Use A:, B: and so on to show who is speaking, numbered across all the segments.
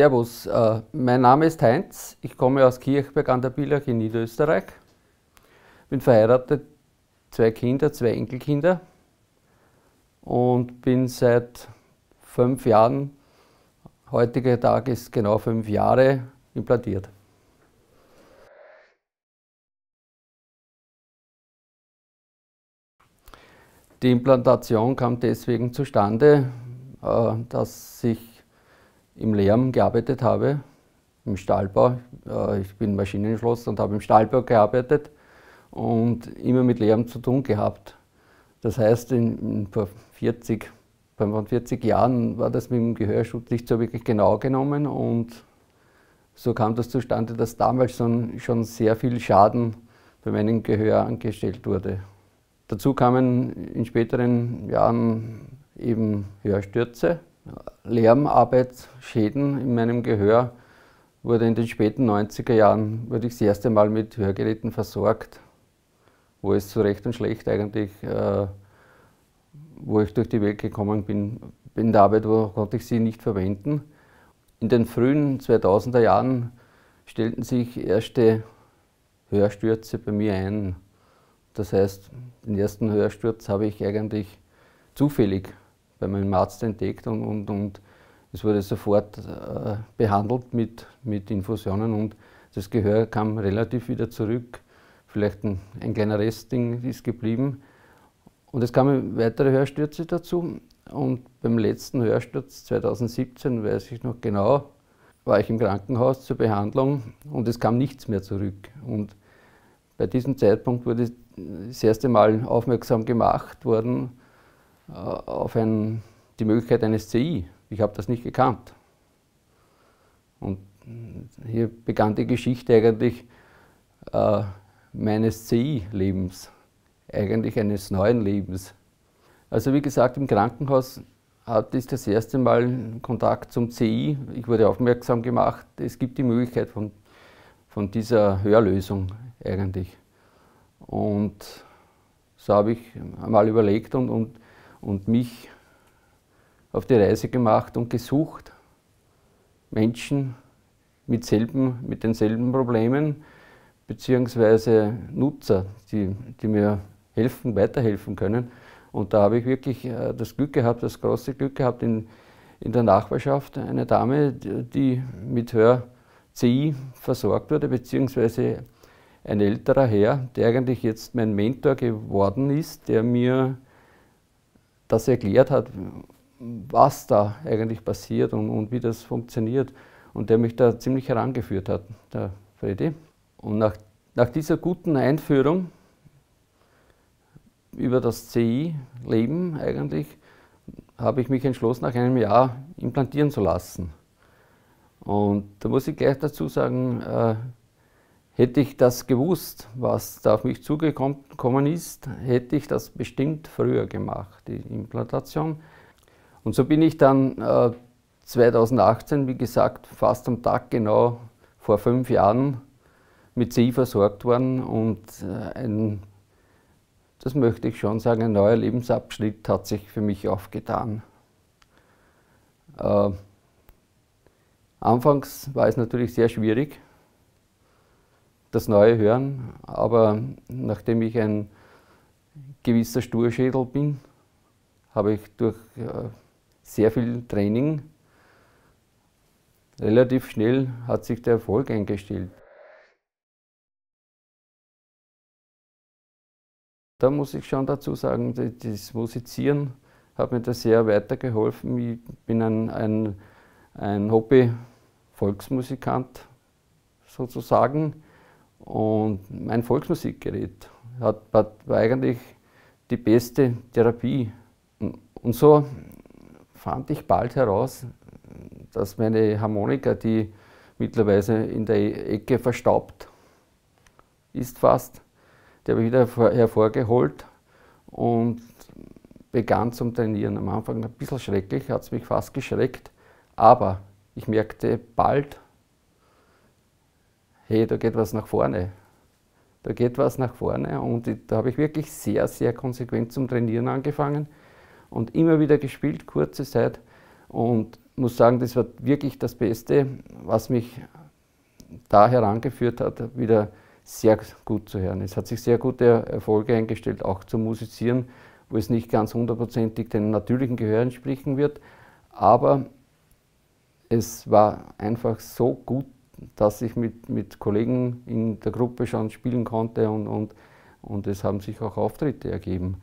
A: Servus, mein Name ist Heinz, ich komme aus Kirchberg an der Billach in Niederösterreich, bin verheiratet, 2 Kinder, 2 Enkelkinder und bin seit 5 Jahren, heutiger Tag ist genau 5 Jahre, implantiert. Die Implantation kam deswegen zustande, dass ich im Lärm gearbeitet habe, im Stahlbau. Ich bin Maschinenschlosser und habe im Stahlbau gearbeitet und immer mit Lärm zu tun gehabt. Das heißt, vor 45 Jahren war das mit dem Gehörschutz nicht so wirklich genau genommen und so kam das zustande, dass damals schon sehr viel Schaden bei meinem Gehör angestellt wurde. Dazu kamen in späteren Jahren eben Hörstürze, Lärmarbeitsschäden in meinem Gehör. Wurde in den späten 90er Jahren wurde ich das erste Mal mit Hörgeräten versorgt, wo es zu recht und schlecht eigentlich, wo ich durch die Welt gekommen bin. In der Arbeit konnte ich sie nicht verwenden. In den frühen 2000er Jahren stellten sich erste Hörstürze bei mir ein. Das heißt, den ersten Hörsturz habe ich eigentlich zufällig bei meinem Arzt entdeckt und es wurde sofort behandelt mit Infusionen und das Gehör kam relativ wieder zurück. Vielleicht ein kleiner Restding ist geblieben. Und es kamen weitere Hörstürze dazu und beim letzten Hörsturz 2017, weiß ich noch genau, war ich im Krankenhaus zur Behandlung und es kam nichts mehr zurück. Und bei diesem Zeitpunkt wurde das erste Mal aufmerksam gemacht worden auf die Möglichkeit eines CI. Ich habe das nicht gekannt. Und hier begann die Geschichte eigentlich meines CI-Lebens, eigentlich eines neuen Lebens. Also wie gesagt, im Krankenhaus hatte ich das erste Mal Kontakt zum CI. Ich wurde aufmerksam gemacht, es gibt die Möglichkeit von dieser Hörlösung eigentlich. Und so habe ich einmal überlegt und mich auf die Reise gemacht und gesucht, Menschen mit denselben Problemen, beziehungsweise Nutzer, die mir weiterhelfen können. Und da habe ich wirklich das große Glück gehabt, in der Nachbarschaft eine Dame, die mit Hör-CI versorgt wurde, beziehungsweise ein älterer Herr, der eigentlich jetzt mein Mentor geworden ist, der mir das erklärt hat, was da eigentlich passiert und wie das funktioniert und der mich da ziemlich herangeführt hat, der Freddy. Und nach dieser guten Einführung über das CI-Leben eigentlich, habe ich mich entschlossen, nach einem Jahr implantieren zu lassen. Und da muss ich gleich dazu sagen, hätte ich das gewusst, was da auf mich zugekommen ist, hätte ich das bestimmt früher gemacht, die Implantation. Und so bin ich dann 2018, wie gesagt, fast am Tag genau vor 5 Jahren mit CI versorgt worden und das möchte ich schon sagen, ein neuer Lebensabschnitt hat sich für mich aufgetan. Anfangs war es natürlich sehr schwierig, das neue Hören, aber nachdem ich ein gewisser Sturschädel bin, habe ich durch sehr viel Training relativ schnell hat sich der Erfolg eingestellt. Da muss ich schon dazu sagen, das Musizieren hat mir da sehr weitergeholfen. Ich bin ein Hobby-Volksmusikant sozusagen. Und mein Volksmusikgerät war eigentlich die beste Therapie. Und so fand ich bald heraus, dass meine Harmonika, die mittlerweile in der Ecke verstaubt ist fast, die habe ich wieder hervorgeholt und begann zum Trainieren. Am Anfang ein bisschen schrecklich, hat es mich fast geschreckt, aber ich merkte bald, hey, da geht was nach vorne. Da geht was nach vorne und da habe ich wirklich sehr, sehr konsequent zum Trainieren angefangen und immer wieder gespielt, kurze Zeit. Und muss sagen, das war wirklich das Beste, was mich da herangeführt hat, wieder sehr gut zu hören. Es hat sich sehr gute Erfolge eingestellt, auch zum Musizieren, wo es nicht ganz hundertprozentig dem natürlichen Gehör entsprechen wird, aber es war einfach so gut, dass ich mit Kollegen in der Gruppe schon spielen konnte und es haben sich auch Auftritte ergeben.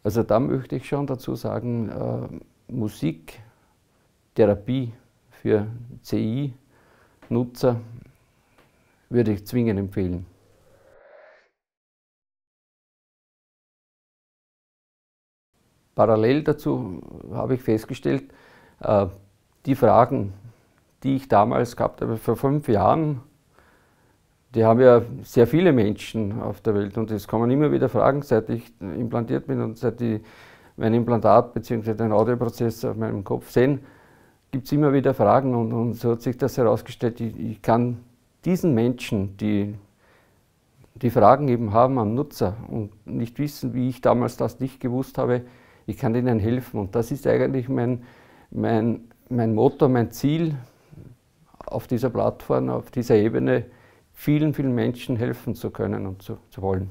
A: Also da möchte ich schon dazu sagen, Musiktherapie für CI-Nutzer würde ich zwingend empfehlen. Parallel dazu habe ich festgestellt, die Fragen, die ich damals gehabt habe, vor 5 Jahren, die haben ja sehr viele Menschen auf der Welt und es kommen immer wieder Fragen, seit ich implantiert bin und seit die mein Implantat bzw. den Audioprozess auf meinem Kopf sehen, gibt es immer wieder Fragen und so hat sich das herausgestellt, ich kann diesen Menschen, die Fragen eben haben am Nutzer und nicht wissen, wie ich damals das nicht gewusst habe, ich kann ihnen helfen. Und das ist eigentlich mein Motto, mein Ziel auf dieser Plattform, auf dieser Ebene, vielen, vielen Menschen helfen zu können und zu wollen.